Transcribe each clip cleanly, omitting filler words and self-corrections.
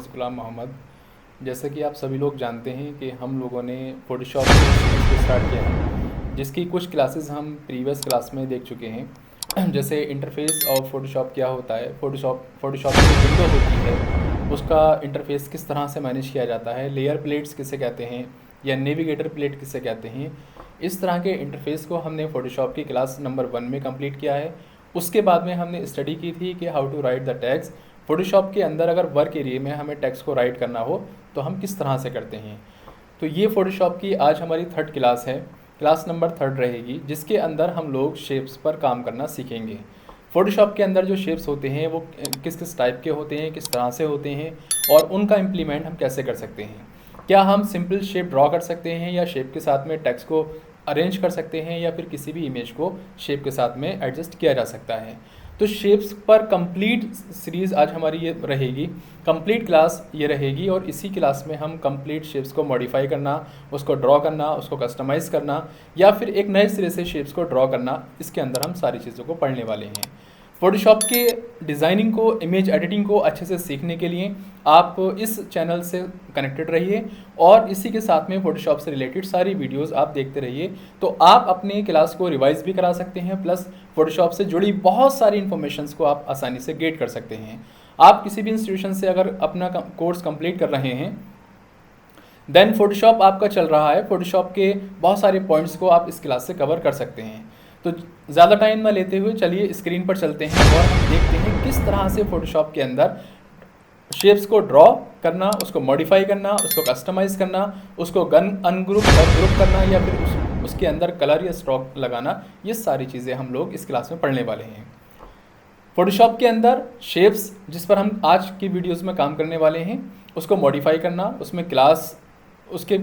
गुलाम मोहम्मद। जैसे कि आप सभी लोग जानते हैं कि हम लोगों ने फ़ोटोशॉप को स्टार्ट किया है, जिसकी कुछ क्लासेस हम प्रीवियस क्लास में देख चुके हैं। जैसे इंटरफेस ऑफ फ़ोटोशॉप क्या होता है, फ़ोटोशॉप की जो विंडो होती है उसका इंटरफेस किस तरह से मैनेज किया जाता है, लेयर प्लेट्स किसे कहते हैं या नेविगेटर प्लेट किसे कहते हैं। इस तरह के इंटरफेस को हमने फ़ोटोशॉप की क्लास नंबर 1 में कंप्लीट किया है। उसके बाद में हमने स्टडी की थी कि how to write the text Photoshop के अंदर। अगर वर्क एरिया में हमें टेक्स्ट को राइट करना हो तो हम किस तरह से करते हैं। तो ये फ़ोटोशॉप की आज हमारी 3rd क्लास है, क्लास नंबर 3rd रहेगी, जिसके अंदर हम लोग शेप्स पर काम करना सीखेंगे। फ़ोटोशॉप के अंदर जो शेप्स होते हैं वो किस किस टाइप के होते हैं, किस तरह से होते हैं और उनका इम्प्लीमेंट हम कैसे कर सकते हैं। क्या हम सिंपल शेप ड्रॉ कर सकते हैं या शेप के साथ में टेक्स्ट को अरेंज कर सकते हैं या फिर किसी भी इमेज को शेप के साथ में एडजस्ट किया जा सकता है। तो शेप्स पर कंप्लीट सीरीज़ आज हमारी ये रहेगी, कंप्लीट क्लास ये रहेगी और इसी क्लास में हम कंप्लीट शेप्स को मॉडिफाई करना, उसको ड्रॉ करना, उसको कस्टमाइज़ करना या फिर एक नए सिरे से शेप्स को ड्रॉ करना, इसके अंदर हम सारी चीज़ों को पढ़ने वाले हैं। फ़ोटोशॉप के डिज़ाइनिंग को, इमेज एडिटिंग को अच्छे से सीखने के लिए आप इस चैनल से कनेक्टेड रहिए और इसी के साथ में फ़ोटोशॉप से रिलेटेड सारी वीडियोस आप देखते रहिए। तो आप अपने क्लास को रिवाइज़ भी करा सकते हैं, प्लस फ़ोटोशॉप से जुड़ी बहुत सारी इन्फॉर्मेशंस को आप आसानी से गेट कर सकते हैं। आप किसी भी इंस्टीट्यूशन से अगर अपना कोर्स कंप्लीट कर रहे हैं, देन फ़ोटोशॉप आपका चल रहा है, फ़ोटोशॉप के बहुत सारे पॉइंट्स को आप इस क्लास से कवर कर सकते हैं। तो ज़्यादा टाइम ना लेते हुए चलिए स्क्रीन पर चलते हैं और हम देखते हैं किस तरह से फ़ोटोशॉप के अंदर शेप्स को ड्रॉ करना, उसको मॉडिफाई करना, उसको कस्टमाइज़ करना, उसको अनग्रुप और ग्रुप करना या फिर उसके अंदर कलर या स्ट्रोक लगाना, ये सारी चीज़ें हम लोग इस क्लास में पढ़ने वाले हैं। फ़ोटोशॉप के अंदर शेप्स जिस पर हम आज की वीडियोस में काम करने वाले हैं, उसको मॉडिफाई करना, उसमें क्लास उसके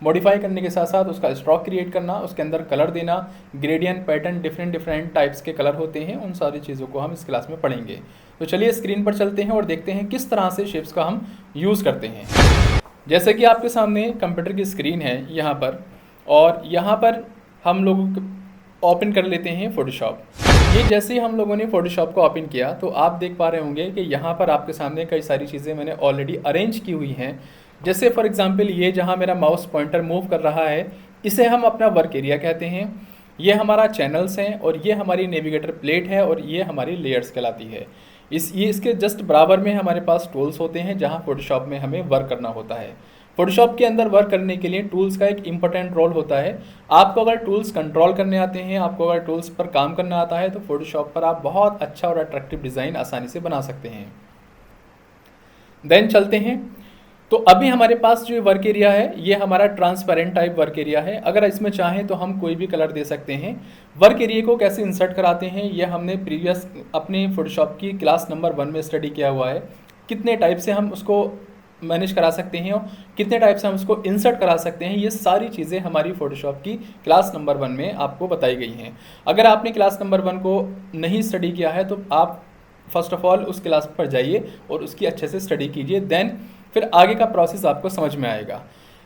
मॉडिफाई करने के साथ साथ उसका स्ट्रोक क्रिएट करना, उसके अंदर कलर देना, ग्रेडियंट पैटर्न, डिफरेंट टाइप्स के कलर होते हैं, उन सारी चीज़ों को हम इस क्लास में पढ़ेंगे। तो चलिए स्क्रीन पर चलते हैं और देखते हैं किस तरह से शेप्स का हम यूज़ करते हैं। जैसे कि आपके सामने कंप्यूटर की स्क्रीन है यहाँ पर, और यहाँ पर हम लोग ओपन कर लेते हैं फ़ोटोशॉप। ये जैसे ही हम लोगों ने फ़ोटोशॉप को ओपन किया तो आप देख पा रहे होंगे कि यहाँ पर आपके सामने कई सारी चीज़ें मैंने ऑलरेडी अरेंज की हुई हैं। जैसे फॉर एग्जांपल ये जहाँ मेरा माउस पॉइंटर मूव कर रहा है, इसे हम अपना वर्क एरिया कहते हैं। ये हमारा चैनल्स हैं और ये हमारी नेविगेटर प्लेट है और ये हमारी लेयर्स कहलाती है। इसके जस्ट बराबर में हमारे पास टूल्स होते हैं जहाँ फ़ोटोशॉप में हमें वर्क करना होता है। फ़ोटोशॉप के अंदर वर्क करने के लिए टूल्स का एक इम्पोर्टेंट रोल होता है। आपको अगर टूल्स कंट्रोल करने आते हैं, आपको अगर टूल्स पर काम करना आता है, तो फ़ोटोशॉप पर आप बहुत अच्छा और अट्रैक्टिव डिज़ाइन आसानी से बना सकते हैं। देन चलते हैं। तो अभी हमारे पास जो वर्क एरिया है ये हमारा ट्रांसपेरेंट टाइप वर्क एरिया है। अगर इसमें चाहें तो हम कोई भी कलर दे सकते हैं। वर्क एरिया को कैसे इंसर्ट कराते हैं ये हमने प्रीवियस अपने फ़ोटोशॉप की क्लास नंबर 1 में स्टडी किया हुआ है। कितने टाइप से हम उसको मैनेज करा सकते हैं और कितने टाइप से हम उसको इंसर्ट करा सकते हैं, ये सारी चीज़ें हमारी फ़ोटोशॉप की क्लास नंबर 1 में आपको बताई गई हैं। अगर आपने क्लास नंबर 1 को नहीं स्टडी किया है तो आप फर्स्ट ऑफ ऑल उस क्लास पर जाइए और उसकी अच्छे से स्टडी कीजिए, देन फिर आगे का प्रोसेस आपको समझ में आएगा।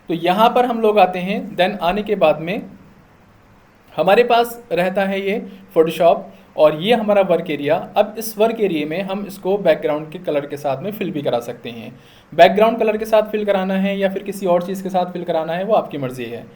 तो यहाँ पर हम लोग आते हैं। देन आने के बाद में हमारे पास रहता है ये फ़ोटोशॉप और ये हमारा वर्क एरिया। अब इस वर्क एरिया में हम इसको बैकग्राउंड के कलर के साथ में फिल भी करा सकते हैं। बैकग्राउंड कलर के साथ फिल कराना है या फिर किसी और चीज़ के साथ फिल कराना है वो आपकी मर्ज़ी है।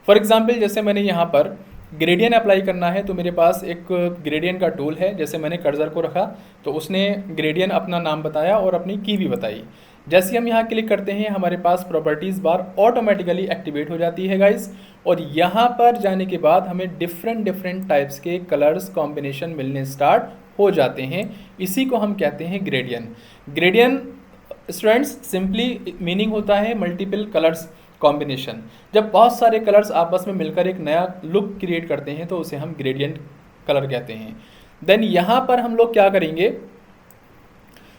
फॉर एग्ज़ाम्पल जैसे मैंने यहाँ पर ग्रेडियंट अप्लाई करना है तो मेरे पास एक ग्रेडियंट का टूल है। जैसे मैंने कर्सर को रखा तो उसने ग्रेडियंट अपना नाम बताया और अपनी की भी बताई। जैसे हम यहाँ क्लिक करते हैं हमारे पास प्रॉपर्टीज़ बार ऑटोमेटिकली एक्टिवेट हो जाती है गाइस, और यहाँ पर जाने के बाद हमें डिफरेंट टाइप्स के कलर्स कॉम्बिनेशन मिलने स्टार्ट हो जाते हैं। इसी को हम कहते हैं gradient. Gradient students simply meaning होता है मल्टीपल कलर्स कॉम्बिनेशन। जब बहुत सारे कलर्स आपस में मिलकर एक नया लुक क्रिएट करते हैं तो उसे हम ग्रेडियंट कलर कहते हैं। देन यहाँ पर हम लोग क्या करेंगे,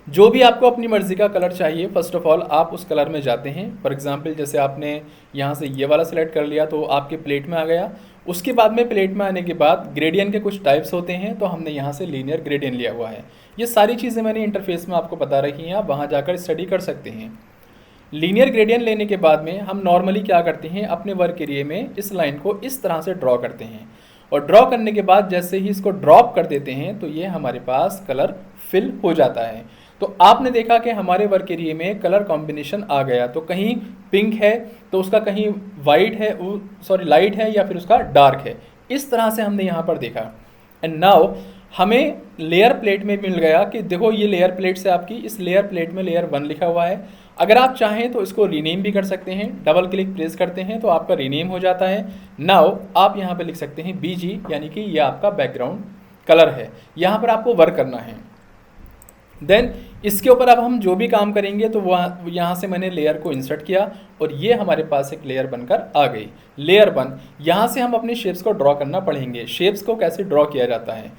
जो भी आपको अपनी मर्ज़ी का कलर चाहिए फर्स्ट ऑफ ऑल आप उस कलर में जाते हैं। फॉर एग्जांपल जैसे आपने यहाँ से ये वाला सिलेक्ट कर लिया तो आपके प्लेट में आ गया। उसके बाद में प्लेट में आने के बाद ग्रेडियंट के कुछ टाइप्स होते हैं तो हमने यहाँ से लीनियर ग्रेडियंट लिया हुआ है। ये सारी चीज़ें मैंने इंटरफेस में आपको बता रखी हैं, आप वहाँ जाकर स्टडी कर सकते हैं। लीनियर ग्रेडियंट लेने के बाद में हम नॉर्मली क्या करते हैं, अपने वर्क एरिया में इस लाइन को इस तरह से ड्रॉ करते हैं और ड्रॉ करने के बाद जैसे ही इसको ड्रॉप कर देते हैं तो ये हमारे पास कलर फिल हो जाता है। तो आपने देखा कि हमारे वर्क एरिया में कलर कॉम्बिनेशन आ गया, तो कहीं पिंक है तो उसका कहीं वाइट है, सॉरी लाइट है, या फिर उसका डार्क है। इस तरह से हमने यहाँ पर देखा। एंड नाउ हमें लेयर प्लेट में मिल गया कि देखो ये लेयर प्लेट से आपकी इस लेयर प्लेट में लेयर 1 लिखा हुआ है। अगर आप चाहें तो इसको रीनेम भी कर सकते हैं, डबल क्लिक प्रेस करते हैं तो आपका रीनेम हो जाता है। नाउ आप यहाँ पे लिख सकते हैं BG, यानी कि ये आपका बैकग्राउंड कलर है। यहाँ पर आपको वर्क करना है। देन इसके ऊपर अब हम जो भी काम करेंगे तो वह यहाँ से मैंने लेयर को इंसर्ट किया और ये हमारे पास एक लेयर बनकर आ गई, लेयर 1। यहाँ से हम अपनी शेप्स को ड्रॉ करना पड़ेंगे। शेप्स को कैसे ड्रॉ किया जाता है?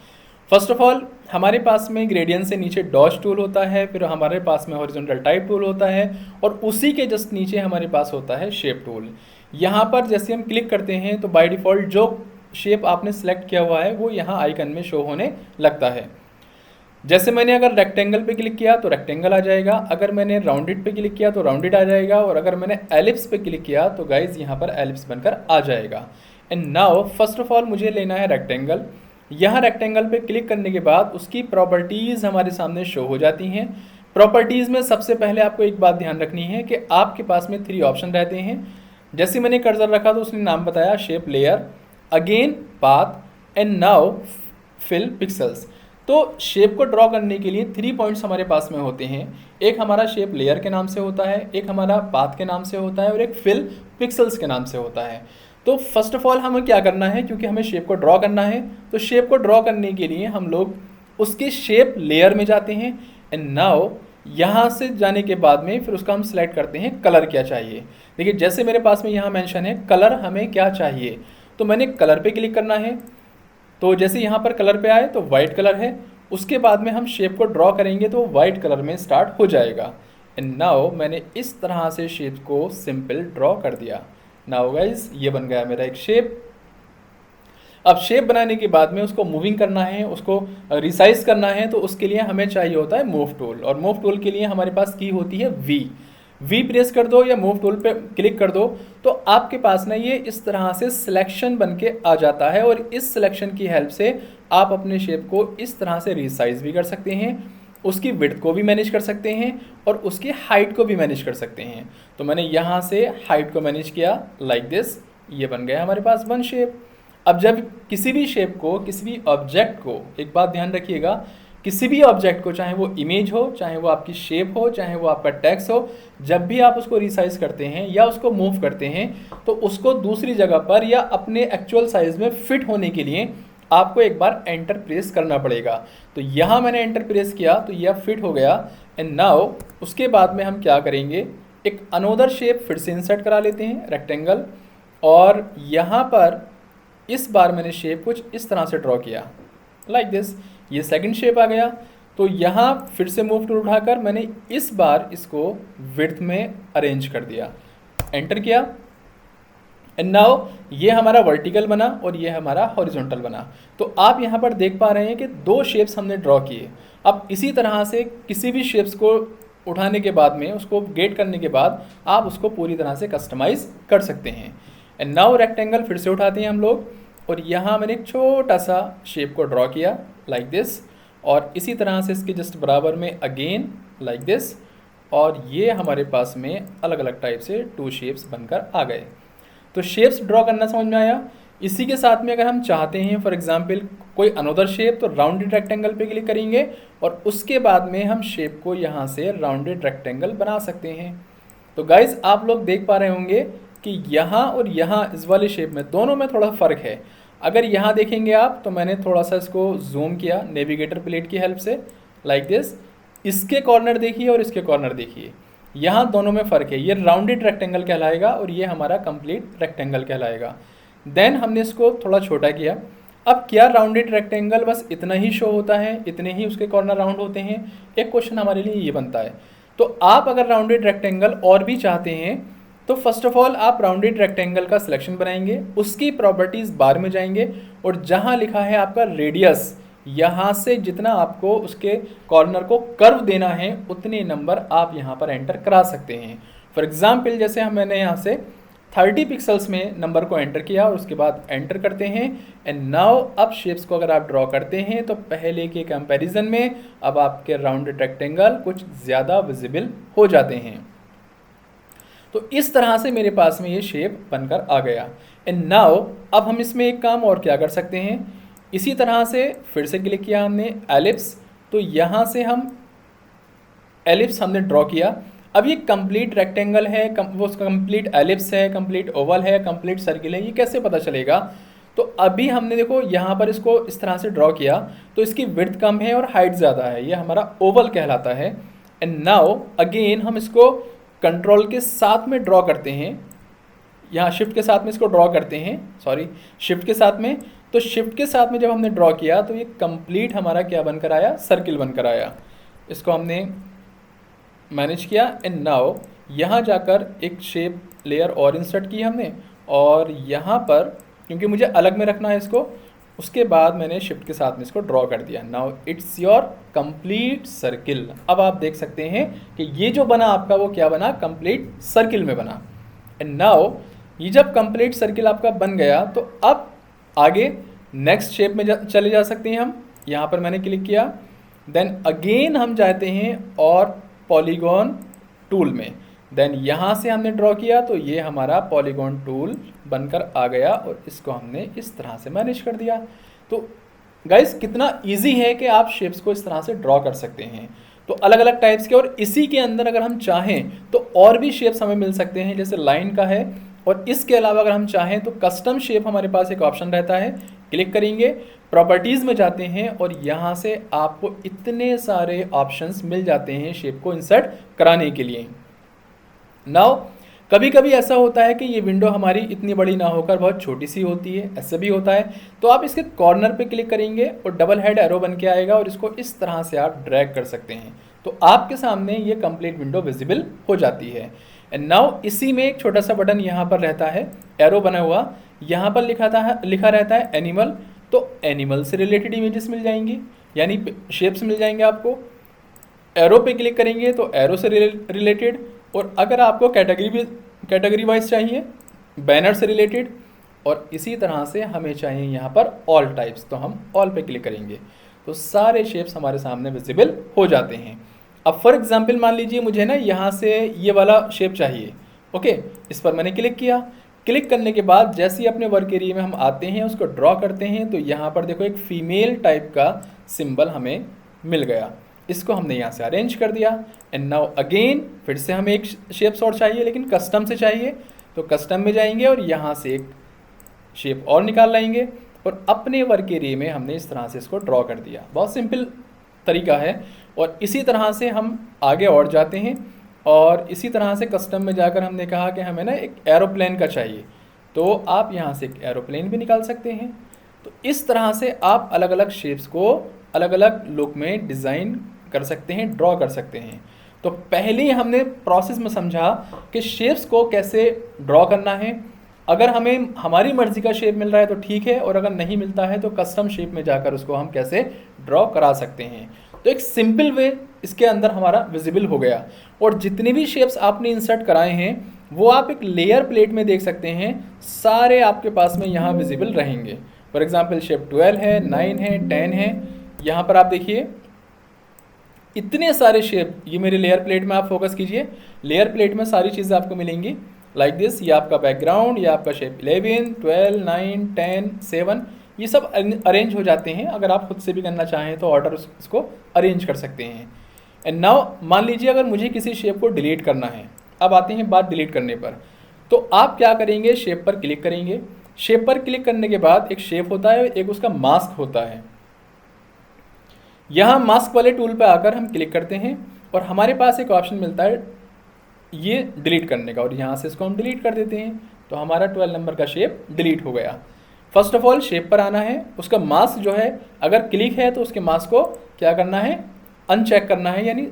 फर्स्ट ऑफ ऑल हमारे पास में ग्रेडियंट से नीचे डॉच टूल होता है, फिर हमारे पास में हॉरिजॉन्टल टाइप टूल होता है और उसी के जस्ट नीचे हमारे पास होता है शेप टूल। यहाँ पर जैसे हम क्लिक करते हैं तो बाय डिफ़ॉल्ट जो शेप आपने सेलेक्ट किया हुआ है वो यहाँ आइकन में शो होने लगता है। जैसे मैंने अगर रेक्टेंगल पे क्लिक किया तो रेक्टेंगल आ जाएगा, अगर मैंने राउंडेड पे क्लिक किया तो राउंडेड आ जाएगा, और अगर मैंने एलिप्स पे क्लिक किया तो गाइज यहाँ पर एलिप्स बनकर आ जाएगा। And now first of all मुझे लेना है रेक्टेंगल। यहाँ रेक्टेंगल पे क्लिक करने के बाद उसकी प्रॉपर्टीज़ हमारे सामने शो हो जाती हैं। प्रॉपर्टीज़ में सबसे पहले आपको एक बात ध्यान रखनी है कि आपके पास में 3 ऑप्शन रहते हैं। जैसे मैंने कर्सर रखा तो उसने नाम बताया shape layer, again path and now fill pixels. तो शेप को ड्रॉ करने के लिए 3 पॉइंट्स हमारे पास में होते हैं। एक हमारा शेप लेयर के नाम से होता है, एक हमारा पाथ के नाम से होता है और एक फिल पिक्सल्स के नाम से होता है। तो फर्स्ट ऑफ ऑल हमें क्या करना है, क्योंकि हमें शेप को ड्रॉ करना है तो शेप को ड्रॉ करने के लिए हम लोग उसके शेप लेयर में जाते हैं। एंड नाउ यहाँ से जाने के बाद में फिर उसका हम सिलेक्ट करते हैं कलर क्या चाहिए। देखिए जैसे मेरे पास में यहाँ मेंशन है कलर हमें क्या चाहिए, तो मैंने कलर पे क्लिक करना है। तो जैसे यहाँ पर कलर पे आए तो वाइट कलर है, उसके बाद में हम शेप को ड्रॉ करेंगे तो वाइट कलर में स्टार्ट हो जाएगा। एंड नाउ मैंने इस तरह से शेप को सिंपल ड्रॉ कर दिया। नाउ गाइज ये बन गया मेरा एक शेप। अब शेप बनाने के बाद में उसको मूविंग करना है, उसको रिसाइज करना है, तो उसके लिए हमें चाहिए होता है मूव टूल, और मूव टूल के लिए हमारे पास की होती है वी प्रेस कर दो या मूव टूल पे क्लिक कर दो तो आपके पास ना ये इस तरह से सिलेक्शन बन के आ जाता है, और इस सिलेक्शन की हेल्प से आप अपने शेप को इस तरह से रिसाइज भी कर सकते हैं, उसकी विड्थ को भी मैनेज कर सकते हैं और उसकी हाइट को भी मैनेज कर सकते हैं। तो मैंने यहाँ से हाइट को मैनेज किया लाइक दिस, ये बन गया हमारे पास 1 शेप। अब जब किसी भी शेप को, किसी भी ऑब्जेक्ट को, एक बात ध्यान रखिएगा, किसी भी ऑब्जेक्ट को, चाहे वो इमेज हो, चाहे वो आपकी शेप हो, चाहे वो आपका टेक्स्ट हो, जब भी आप उसको रिसाइज करते हैं या उसको मूव करते हैं तो उसको दूसरी जगह पर या अपने एक्चुअल साइज में फिट होने के लिए आपको एक बार एंटर प्रेस करना पड़ेगा। तो यहाँ मैंने एंटर प्रेस किया तो यह फिट हो गया। एंड नाउ उसके बाद में हम क्या करेंगे, एक अनोदर शेप फिर से इंसर्ट करा लेते हैं रेक्टेंगल, और यहाँ पर इस बार मैंने शेप कुछ इस तरह से ड्रॉ किया लाइक दिस, ये सेकंड शेप आ गया। तो यहाँ फिर से मूव टूल उठाकर मैंने इस बार इसको विड्थ में अरेंज कर दिया, एंटर किया। एंड नाउ ये हमारा वर्टिकल बना और ये हमारा हॉरिजॉन्टल बना। तो आप यहाँ पर देख पा रहे हैं कि 2 शेप्स हमने ड्रॉ किए। अब इसी तरह से किसी भी शेप्स को उठाने के बाद में, उसको गेट करने के बाद आप उसको पूरी तरह से कस्टमाइज़ कर सकते हैं। एंड नाउ रेक्टेंगल फिर से उठाते हैं हम लोग, और यहाँ मैंने एक छोटा सा शेप को ड्रॉ किया लाइक दिस, और इसी तरह से इसके जस्ट बराबर में अगेन लाइक दिस, और ये हमारे पास में अलग अलग टाइप से 2 शेप्स बनकर आ गए। तो शेप्स ड्रॉ करना समझ में आया। इसी के साथ में अगर हम चाहते हैं फॉर एग्जांपल कोई अनदर शेप, तो राउंडेड रेक्टेंगल पे क्लिक करेंगे और उसके बाद में हम शेप को यहाँ से राउंडेड रेक्टेंगल बना सकते हैं। तो गाइज आप लोग देख पा रहे होंगे कि यहाँ और यहाँ इस वाले शेप में, दोनों में थोड़ा फ़र्क है। अगर यहाँ देखेंगे आप तो मैंने थोड़ा सा इसको जूम किया नेविगेटर प्लेट की हेल्प से लाइक दिस, इसके कॉर्नर देखिए और इसके कॉर्नर देखिए, यहाँ दोनों में फ़र्क है। ये राउंडेड रेक्टेंगल कहलाएगा और ये हमारा कंप्लीट रेक्टेंगल कहलाएगा। देन हमने इसको थोड़ा छोटा किया। अब क्या राउंडेड रेक्टेंगल बस इतना ही शो होता है, इतने ही उसके कॉर्नर राउंड होते हैं? एक क्वेश्चन हमारे लिए ये बनता है। तो आप अगर राउंडेड रेक्टेंगल और भी चाहते हैं तो फर्स्ट ऑफ ऑल आप राउंडेड रेक्टेंगल का सिलेक्शन बनाएंगे, उसकी प्रॉपर्टीज़ बार में जाएंगे और जहाँ लिखा है आपका रेडियस, यहाँ से जितना आपको उसके कॉर्नर को कर्व देना है उतने नंबर आप यहाँ पर एंटर करा सकते हैं। फॉर एग्जाम्पल जैसे मैंने यहाँ से 30 पिक्सल्स में नंबर को एंटर किया और उसके बाद एंटर करते हैं। एंड नाउ अब शेप्स को अगर आप ड्रॉ करते हैं तो पहले के कंपैरिजन में अब आपके राउंडेड रेक्टेंगल कुछ ज़्यादा विजिबल हो जाते हैं। तो इस तरह से मेरे पास में ये शेप बनकर आ गया। एंड नाउ अब हम इसमें एक काम और क्या कर सकते हैं, इसी तरह से फिर से क्लिक किया हमने एलिप्स, तो यहाँ से हम एलिप्स हमने ड्रॉ किया। अब ये कंप्लीट रेक्टेंगल है, वो कंप्लीट एलिप्स है, कंप्लीट ओवल है, कंप्लीट सर्किल है, ये कैसे पता चलेगा? तो अभी हमने देखो यहाँ पर इसको इस तरह से ड्रॉ किया तो इसकी विड्थ कम है और हाइट ज़्यादा है, ये हमारा ओवल कहलाता है। एंड नाउ अगेन हम इसको कंट्रोल के साथ में ड्रॉ करते हैं, यहाँ शिफ्ट के साथ में इसको ड्रॉ करते हैं, सॉरी शिफ्ट के साथ में। तो शिफ्ट के साथ में जब हमने ड्रॉ किया तो ये कंप्लीट हमारा क्या बनकर आया, सर्किल बनकर आया। इसको हमने मैनेज किया। एंड नाउ यहाँ जाकर एक शेप लेयर और इंसर्ट की हमने, और यहाँ पर क्योंकि मुझे अलग में रखना है इसको, उसके बाद मैंने शिफ्ट के साथ में इसको ड्रॉ कर दिया। Now it's your complete circle. अब आप देख सकते हैं कि ये जो बना आपका वो क्या बना, कंप्लीट सर्किल में बना। एंड नाउ ये जब कंप्लीट सर्किल आपका बन गया तो अब आगे नेक्स्ट शेप में चले जा सकते हैं हम। यहाँ पर मैंने क्लिक किया, देन अगेन हम जाते हैं और पॉलीगॉन टूल में, देन यहाँ से हमने ड्रॉ किया तो ये हमारा पॉलीगॉन टूल बनकर आ गया और इसको हमने इस तरह से मैनेज कर दिया। तो गाइस कितना इजी है कि आप शेप्स को इस तरह से ड्रॉ कर सकते हैं। तो अलग अलग टाइप्स के, और इसी के अंदर अगर हम चाहें तो और भी शेप्स हमें मिल सकते हैं, जैसे लाइन का है। और इसके अलावा अगर हम चाहें तो कस्टम शेप हमारे पास एक ऑप्शन रहता है, क्लिक करेंगे, प्रॉपर्टीज़ में जाते हैं और यहाँ से आपको इतने सारे ऑप्शंस मिल जाते हैं शेप को इंसर्ट कराने के लिए। नाउ कभी कभी ऐसा होता है कि ये विंडो हमारी इतनी बड़ी ना होकर बहुत छोटी सी होती है, ऐसा भी होता है। तो आप इसके कॉर्नर पे क्लिक करेंगे और डबल हेड एरो बन के आएगा और इसको इस तरह से आप ड्रैग कर सकते हैं, तो आपके सामने ये कंप्लीट विंडो विजिबल हो जाती है। एंड नाउ इसी में एक छोटा सा बटन यहाँ पर रहता है, एरो बना हुआ, यहाँ पर लिखा रहता है एनिमल। तो एनिमल से रिलेटेड इमेजेस मिल जाएंगी, यानी शेप्स मिल जाएंगे आपको। एरो पे क्लिक करेंगे तो एरो से रिलेटेड, और अगर आपको कैटेगरी वाइज चाहिए बैनर से रिलेटेड, और इसी तरह से हमें चाहिए यहाँ पर ऑल टाइप्स, तो हम ऑल पे क्लिक करेंगे तो सारे शेप्स हमारे सामने विजिबल हो जाते हैं। अब फॉर एग्जांपल मान लीजिए मुझे ना यहाँ से ये वाला शेप चाहिए, ओके, इस पर मैंने क्लिक किया। क्लिक करने के बाद जैसे ही अपने वर्क एरिया में हम आते हैं, उसको ड्रॉ करते हैं, तो यहाँ पर देखो एक फीमेल टाइप का सिंबल हमें मिल गया, इसको हमने यहाँ से अरेंज कर दिया। एंड नाउ अगेन फिर से हमें एक शेप्स और चाहिए, लेकिन कस्टम से चाहिए, तो कस्टम में जाएंगे और यहाँ से एक शेप और निकाल लाएंगे और अपने वर्क एरिया में हमने इस तरह से इसको ड्रॉ कर दिया। बहुत सिंपल तरीका है। और इसी तरह से हम आगे और जाते हैं, और इसी तरह से कस्टम में जाकर हमने कहा कि हमें ना एक एरोप्लेन का चाहिए, तो आप यहाँ से एक एरोप्लेन भी निकाल सकते हैं। तो इस तरह से आप अलग अलग शेप्स को अलग अलग लुक में डिज़ाइन कर सकते हैं, ड्रॉ कर सकते हैं। तो पहले हमने प्रोसेस में समझा कि शेप्स को कैसे ड्रॉ करना है। अगर हमें हमारी मर्ज़ी का शेप मिल रहा है तो ठीक है, और अगर नहीं मिलता है तो कस्टम शेप में जाकर उसको हम कैसे ड्रॉ करा सकते हैं। तो एक सिंपल वे इसके अंदर हमारा विजिबल हो गया। और जितने भी शेप्स आपने इंसर्ट कराए हैं वो आप एक लेयर प्लेट में देख सकते हैं, सारे आपके पास में यहाँ विजिबल रहेंगे। फॉर एग्जांपल शेप 12 है, 9 है, 10 है, यहाँ पर आप देखिए इतने सारे शेप। ये मेरे लेयर प्लेट में आप फोकस कीजिए, लेयर प्लेट में सारी चीज़ें आपको मिलेंगी लाइक दिस। ये आपका बैकग्राउंड, ये आपका शेप 11, 12, 9, 10, 7, ये सब अरेंज हो जाते हैं। अगर आप खुद से भी करना चाहें तो ऑर्डर इसको अरेंज कर सकते हैं। एंड नाउ मान लीजिए अगर मुझे किसी शेप को डिलीट करना है, अब आते हैं बात डिलीट करने पर, तो आप क्या करेंगे, शेप पर क्लिक करेंगे। शेप पर क्लिक करने के बाद एक शेप होता है, एक उसका मास्क होता है। यहाँ मास्क वाले टूल पर आकर हम क्लिक करते हैं और हमारे पास एक ऑप्शन मिलता है ये डिलीट करने का, और यहाँ से इसको हम डिलीट कर देते हैं, तो हमारा 12 नंबर का शेप डिलीट हो गया। फर्स्ट ऑफ ऑल शेप पर आना है, उसका मास्क जो है अगर क्लिक है तो उसके मास्क को क्या करना है, अनचेक करना है, यानी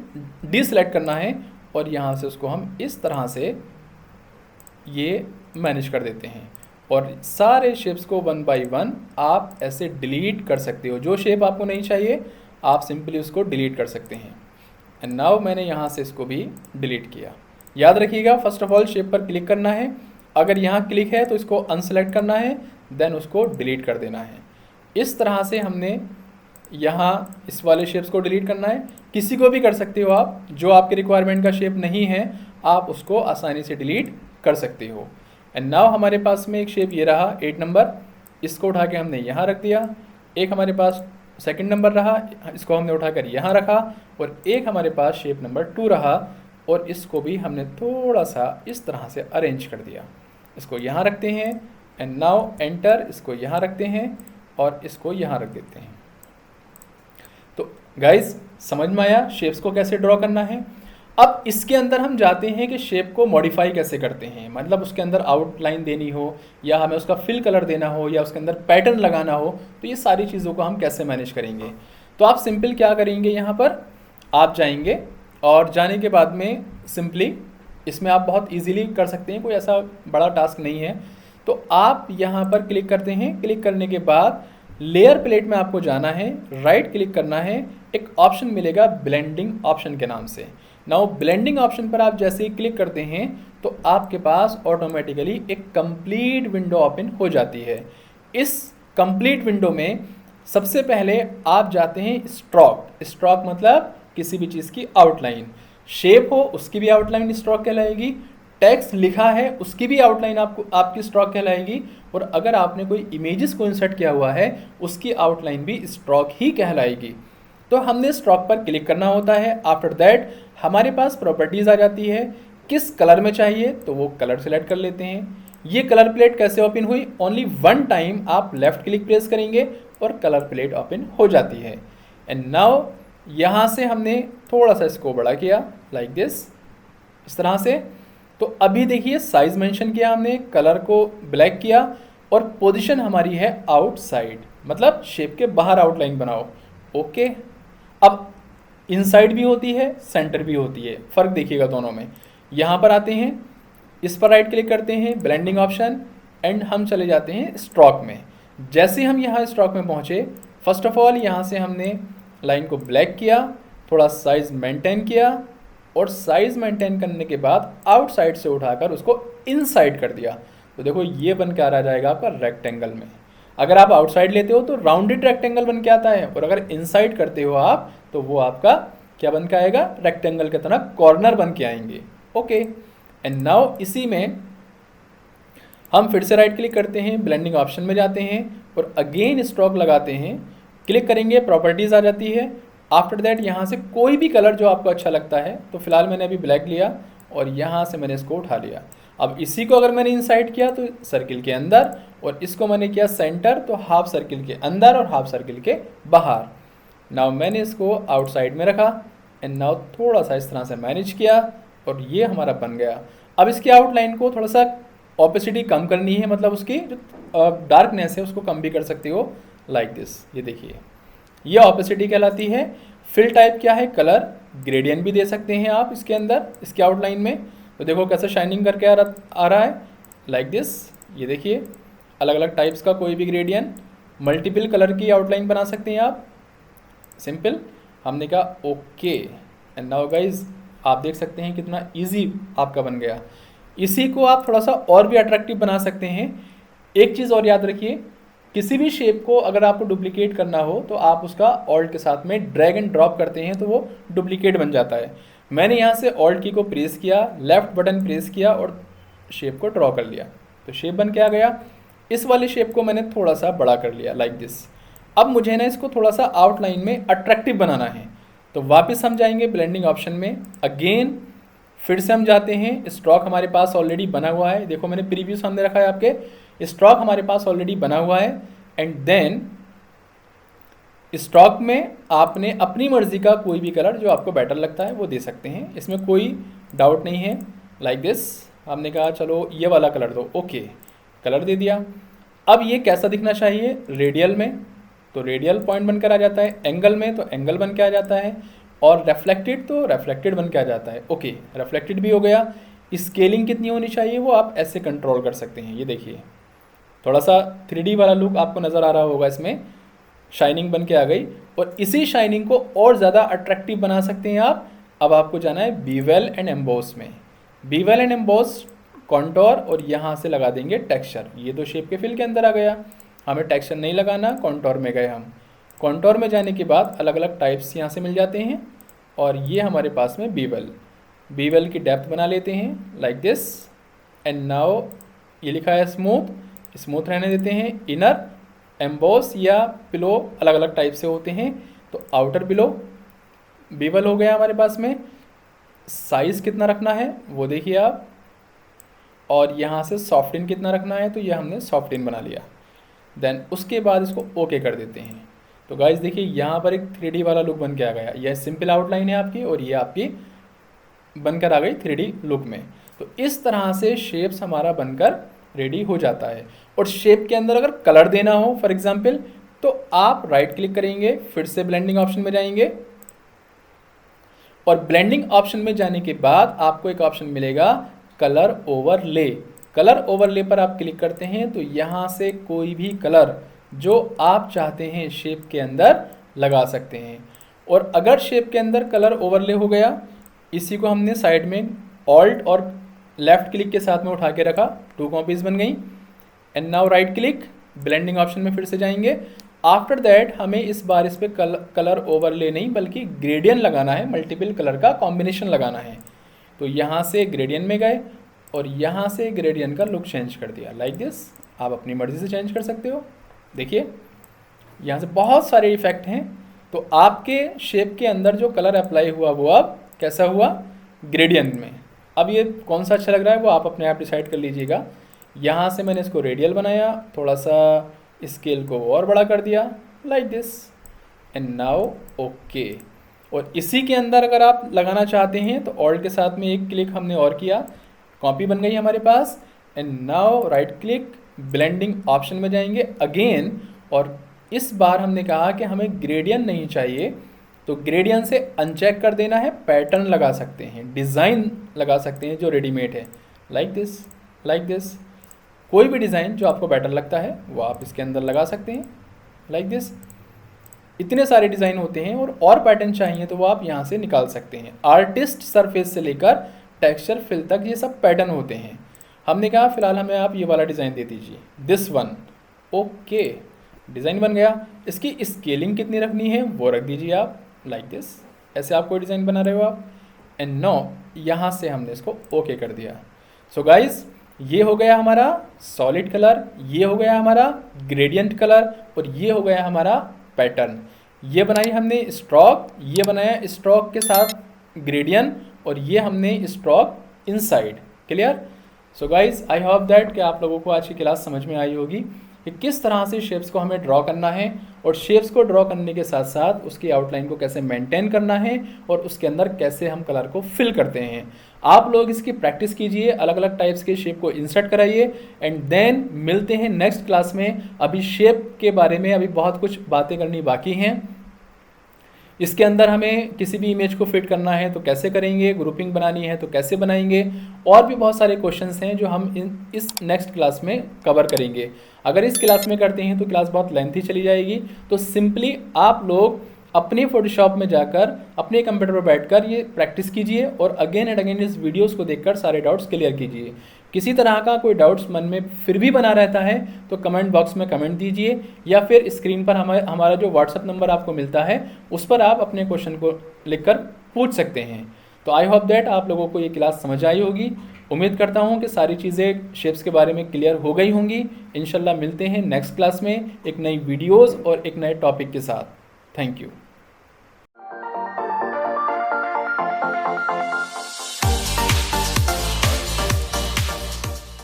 डिसलेक्ट करना है, और यहाँ से उसको हम इस तरह से ये मैनेज कर देते हैं। और सारे शेप्स को 1 बाय 1 आप ऐसे डिलीट कर सकते हो। जो शेप आपको नहीं चाहिए आप सिंपली उसको डिलीट कर सकते हैं। एंड नाउ मैंने यहाँ से इसको भी डिलीट किया। याद रखिएगा फर्स्ट ऑफ ऑल शेप पर क्लिक करना है, अगर यहाँ क्लिक है तो इसको अनसेलेक्ट करना है, देन उसको डिलीट कर देना है। इस तरह से हमने यहाँ इस वाले शेप्स को डिलीट करना है। किसी को भी कर सकते हो आप, जो आपके रिक्वायरमेंट का शेप नहीं है आप उसको आसानी से डिलीट कर सकते हो। एंड नाउ हमारे पास में एक शेप ये रहा 8 नंबर, इसको उठा के हमने यहाँ रख दिया। एक हमारे पास सेकंड नंबर रहा, इसको हमने उठाकर यहाँ रखा। और एक हमारे पास शेप नंबर 2 रहा और इसको भी हमने थोड़ा सा इस तरह से अरेंज कर दिया। इसको यहाँ रखते हैं एंड नाउ एंटर, इसको यहाँ रखते हैं और इसको यहाँ रख देते हैं। तो गाइज समझ में आया शेप्स को कैसे ड्रॉ करना है। अब इसके अंदर हम जाते हैं कि शेप को मॉडिफाई कैसे करते हैं, मतलब उसके अंदर आउटलाइन देनी हो या हमें उसका फिल कलर देना हो या उसके अंदर पैटर्न लगाना हो, तो ये सारी चीज़ों को हम कैसे मैनेज करेंगे। तो आप सिंपल क्या करेंगे, यहाँ पर आप जाएंगे और जाने के बाद में सिंपली इसमें आप बहुत ईजीली कर सकते हैं, कोई ऐसा बड़ा टास्क नहीं है। तो आप यहाँ पर क्लिक करते हैं, क्लिक करने के बाद लेयर प्लेट में आपको जाना है, राइट क्लिक करना है, एक ऑप्शन मिलेगा ब्लेंडिंग ऑप्शन के नाम से। नाउ ब्लेंडिंग ऑप्शन पर आप जैसे ही क्लिक करते हैं तो आपके पास ऑटोमेटिकली एक कंप्लीट विंडो ओपन हो जाती है। इस कंप्लीट विंडो में सबसे पहले आप जाते हैं स्ट्रोक। स्ट्रोक मतलब किसी भी चीज़ की आउटलाइन, शेप हो उसकी भी आउटलाइन स्ट्रोक कहलाएगी, टेक्स्ट लिखा है उसकी भी आउटलाइन आपको आपकी स्ट्रोक कहलाएगी, और अगर आपने कोई इमेजेस को इंसर्ट किया हुआ है उसकी आउटलाइन भी स्ट्रोक ही कहलाएगी। तो हमने स्ट्रोक पर क्लिक करना होता है। आफ्टर दैट हमारे पास प्रॉपर्टीज़ आ जाती है, किस कलर में चाहिए तो वो कलर सेलेक्ट कर लेते हैं। ये कलर प्लेट कैसे ओपन हुई, ओनली वन टाइम आप लेफ्ट क्लिक प्रेस करेंगे और कलर प्लेट ओपन हो जाती है। एंड नाउ यहाँ से हमने थोड़ा सा इसको बड़ा किया लाइक दिस, इस तरह से। तो अभी देखिए साइज मेंशन किया हमने, कलर को ब्लैक किया और पोजीशन हमारी है आउटसाइड, मतलब शेप के बाहर आउटलाइन बनाओ। ओके, अब इनसाइड भी होती है सेंटर भी होती है, फ़र्क देखिएगा दोनों में। यहाँ पर आते हैं, इस पर राइट क्लिक करते हैं, ब्लेंडिंग ऑप्शन, एंड हम चले जाते हैं स्ट्रोक में। जैसे हम यहाँ स्ट्रोक में पहुँचे, फर्स्ट ऑफ ऑल यहाँ से हमने लाइन को ब्लैक किया, थोड़ा साइज मेंटेन किया और साइज मेंटेन करने के बाद आउटसाइड से उठाकर उसको इनसाइड कर दिया। तो देखो ये बन के आ रहा जाएगा आपका रेक्टेंगल में। अगर आप आउटसाइड लेते हो तो राउंडेड रेक्टेंगल बन के आता है, और अगर इनसाइड करते हो आप तो वो आपका क्या बन के आएगा, रेक्टेंगल की तरह कॉर्नर बन के आएंगे। ओके, एंड नाउ इसी में हम फिर से राइट क्लिक करते हैं, ब्लेंडिंग ऑप्शन में जाते हैं और अगेन स्ट्रोक लगाते हैं, क्लिक करेंगे, प्रॉपर्टीज़ आ जाती है। आफ्टर दैट यहाँ से कोई भी कलर जो आपको अच्छा लगता है, तो फिलहाल मैंने अभी ब्लैक लिया और यहाँ से मैंने इसको उठा लिया। अब इसी को अगर मैंने इनसाइड किया तो सर्किल के अंदर, और इसको मैंने किया सेंटर तो हाफ सर्किल के अंदर और हाफ सर्किल के बाहर। नाउ मैंने इसको आउटसाइड में रखा एंड नाउ थोड़ा सा इस तरह से मैनेज किया और ये हमारा बन गया। अब इसकी आउटलाइन को थोड़ा सा ऑपेसिटी कम करनी है, मतलब उसकी जो डार्कनेस है उसको कम भी कर सकते हो लाइक दिस। ये देखिए ये ऑपेसिटी कहलाती है। फिल टाइप क्या है, कलर ग्रेडियंट भी दे सकते हैं आप इसके अंदर, इसके आउटलाइन में। तो देखो कैसे शाइनिंग करके आ रहा है लाइक दिस। ये देखिए अलग अलग टाइप्स का कोई भी ग्रेडियंट, मल्टीपल कलर की आउटलाइन बना सकते हैं आप, सिंपल। हमने कहा ओके, एंड नाउ गाइज आप देख सकते हैं कितना इजी आपका बन गया। इसी को आप थोड़ा सा और भी अट्रैक्टिव बना सकते हैं। एक चीज़ और याद रखिए, किसी भी शेप को अगर आपको डुप्लीकेट करना हो तो आप उसका ऑल्ट के साथ में ड्रैग एंड ड्रॉप करते हैं तो वो डुप्लीकेट बन जाता है। मैंने यहाँ से ऑल्ट की को प्रेस किया, लेफ्ट बटन प्रेस किया और शेप को ड्रॉ कर लिया, तो शेप बन के आ गया। इस वाले शेप को मैंने थोड़ा सा बड़ा कर लिया लाइक दिस। अब मुझे ना इसको थोड़ा सा आउटलाइन में अट्रैक्टिव बनाना है, तो वापस हम जाएंगे ब्लेंडिंग ऑप्शन में, अगेन फिर से हम जाते हैं। स्ट्रोक हमारे पास ऑलरेडी बना हुआ है, देखो मैंने प्रीव्यू सामने रखा है आपके, स्ट्रोक हमारे पास ऑलरेडी बना हुआ है। एंड देन स्ट्रोक में आपने अपनी मर्जी का कोई भी कलर जो आपको बेटर लगता है वो दे सकते हैं, इसमें कोई डाउट नहीं है। लाइक दिस हमने कहा चलो ये वाला कलर दो, ओके कलर दे दिया। अब ये कैसा दिखना चाहिए, रेडियल में तो रेडियल पॉइंट बनकर आ जाता है, एंगल में तो एंगल बन के आ जाता है, और रेफ्लेक्टेड तो रेफ्लेक्टेड बन के आ जाता है। ओके रेफ्लेक्टेड भी हो गया। स्केलिंग कितनी होनी चाहिए वो आप ऐसे कंट्रोल कर सकते हैं। ये देखिए थोड़ा सा 3D वाला लुक आपको नज़र आ रहा होगा, इसमें शाइनिंग बन के आ गई। और इसी शाइनिंग को और ज़्यादा अट्रैक्टिव बना सकते हैं आप। अब आपको जाना है बीवेल एंड एम्बोस में। बीवेल एंड एम्बोस कॉन्टोर और यहाँ से लगा देंगे टेक्सचर। ये तो शेप के फिल के अंदर आ गया, हमें टेक्सचर नहीं लगाना, कॉन्टोर में गए हम। कॉन्टोर में जाने के बाद अलग अलग टाइप्स यहाँ से मिल जाते हैं और ये हमारे पास में बीवल की डेप्थ बना लेते हैं लाइक दिस। एंड नाउ ये लिखा है स्मूथ रहने देते हैं। इनर एम्बोस या पिलो अलग अलग टाइप से होते हैं, तो आउटर पिलो बीवल हो गया हमारे पास में। साइज़ कितना रखना है वो देखिए आप, और यहाँ से सॉफ्ट इन कितना रखना है, तो ये हमने सॉफ्ट इन बना लिया। देन उसके बाद इसको ओके कर देते हैं। तो गाइस देखिए यहाँ पर एक 3D वाला लुक बन के आ गया। यह सिंपल आउटलाइन है आपकी और ये आपकी बनकर आ गई 3D लुक में। तो इस तरह से शेप्स हमारा बनकर रेडी हो जाता है। और शेप के अंदर अगर कलर देना हो फॉर एग्जांपल, तो आप राइट क्लिक करेंगे, फिर से ब्लेंडिंग ऑप्शन में जाएंगे और ब्लेंडिंग ऑप्शन में जाने के बाद आपको एक ऑप्शन मिलेगा कलर ओवरले। कलर ओवरले पर आप क्लिक करते हैं तो यहाँ से कोई भी कलर जो आप चाहते हैं शेप के अंदर लगा सकते हैं। और अगर शेप के अंदर कलर ओवरले हो गया, इसी को हमने साइड में ऑल्ट और लेफ्ट क्लिक के साथ में उठा के रखा, 2 कॉपीज बन गई। And now right click, blending option में फिर से जाएंगे। आफ्टर दैट हमें इस बार इस पर कलर ओवरले नहीं बल्कि ग्रेडियंट लगाना है, मल्टीपल कलर का कॉम्बिनेशन लगाना है। तो यहाँ से ग्रेडियंट में गए और यहाँ से ग्रेडियंट का लुक चेंज कर दिया लाइक दिस। आप अपनी मर्ज़ी से चेंज कर सकते हो। देखिए यहाँ से बहुत सारे इफ़ेक्ट हैं। तो आपके शेप के अंदर जो कलर अप्लाई हुआ वो अब कैसा हुआ, ग्रेडियंट में। अब ये कौन सा अच्छा लग रहा है वो आप अपने आप डिसाइड कर लीजिएगा। यहाँ से मैंने इसको रेडियल बनाया, थोड़ा सा स्केल को और बड़ा कर दिया like this. And now okay. और इसी के अंदर अगर आप लगाना चाहते हैं तो ऑल्ट के साथ में एक क्लिक हमने और किया, कॉपी बन गई हमारे पास। And now right click, blending option में जाएंगे अगेन, और इस बार हमने कहा कि हमें ग्रेडियंट नहीं चाहिए, तो ग्रेडियंट से अनचेक कर देना है। पैटर्न लगा सकते हैं, डिज़ाइन लगा सकते हैं जो रेडीमेड है लाइक दिस। कोई भी डिज़ाइन जो आपको बेटर लगता है वो आप इसके अंदर लगा सकते हैं लाइक दिस। इतने सारे डिज़ाइन होते हैं और पैटर्न चाहिए तो वो आप यहाँ से निकाल सकते हैं। आर्टिस्ट सरफेस से लेकर टेक्सचर फिल तक ये सब पैटर्न होते हैं। हमने कहा फ़िलहाल हमें आप ये वाला डिज़ाइन दे दीजिए, दिस वन। ओके, डिज़ाइन बन गया। इसकी स्केलिंग कितनी रखनी है वो रख दीजिए आप लाइक दिस। ऐसे आप कोई डिज़ाइन बना रहे हो आप। एंड नो यहाँ से हमने इसको ओके कर दिया। सो गाइज ये हो गया हमारा सॉलिड कलर, ये हो गया हमारा ग्रेडियंट कलर और ये हो गया हमारा पैटर्न। ये बनाई हमने स्ट्रोक, ये बनाया स्ट्रोक के साथ ग्रेडियंट और ये हमने stroke inside. Clear? So guys I hope that कि आप लोगों को आज की क्लास समझ में आई होगी कि किस तरह से शेप्स को हमें ड्रॉ करना है और शेप्स को ड्रॉ करने के साथ साथ उसकी आउटलाइन को कैसे मेंटेन करना है और उसके अंदर कैसे हम कलर को फिल करते हैं। आप लोग इसकी प्रैक्टिस कीजिए, अलग अलग टाइप्स के शेप को इंसर्ट कराइए एंड देन मिलते हैं नेक्स्ट क्लास में। अभी शेप के बारे में अभी बहुत कुछ बातें करनी बाकी हैं। इसके अंदर हमें किसी भी इमेज को फिट करना है तो कैसे करेंगे, ग्रुपिंग बनानी है तो कैसे बनाएंगे, और भी बहुत सारे क्वेश्चंस हैं जो हम इस नेक्स्ट क्लास में कवर करेंगे। अगर इस क्लास में करते हैं तो क्लास बहुत लेंथी चली जाएगी, तो सिंपली आप लोग अपने फोटोशॉप में जाकर अपने कंप्यूटर पर बैठकर ये प्रैक्टिस कीजिए और अगेन एंड अगेन इस वीडियोस को देखकर सारे डाउट्स क्लियर कीजिए। किसी तरह का कोई डाउट्स मन में फिर भी बना रहता है तो कमेंट बॉक्स में कमेंट दीजिए या फिर स्क्रीन पर हमारा जो व्हाट्सअप नंबर आपको मिलता है उस पर आप अपने क्वेश्चन को लिखकर पूछ सकते हैं। तो आई होप दैट आप लोगों को ये क्लास समझ आई होगी। उम्मीद करता हूँ कि सारी चीज़ें शेप्स के बारे में क्लियर हो गई होंगी। इंशाल्लाह मिलते हैं नेक्स्ट क्लास में एक नई वीडियोज़ और एक नए टॉपिक के साथ। Thank you.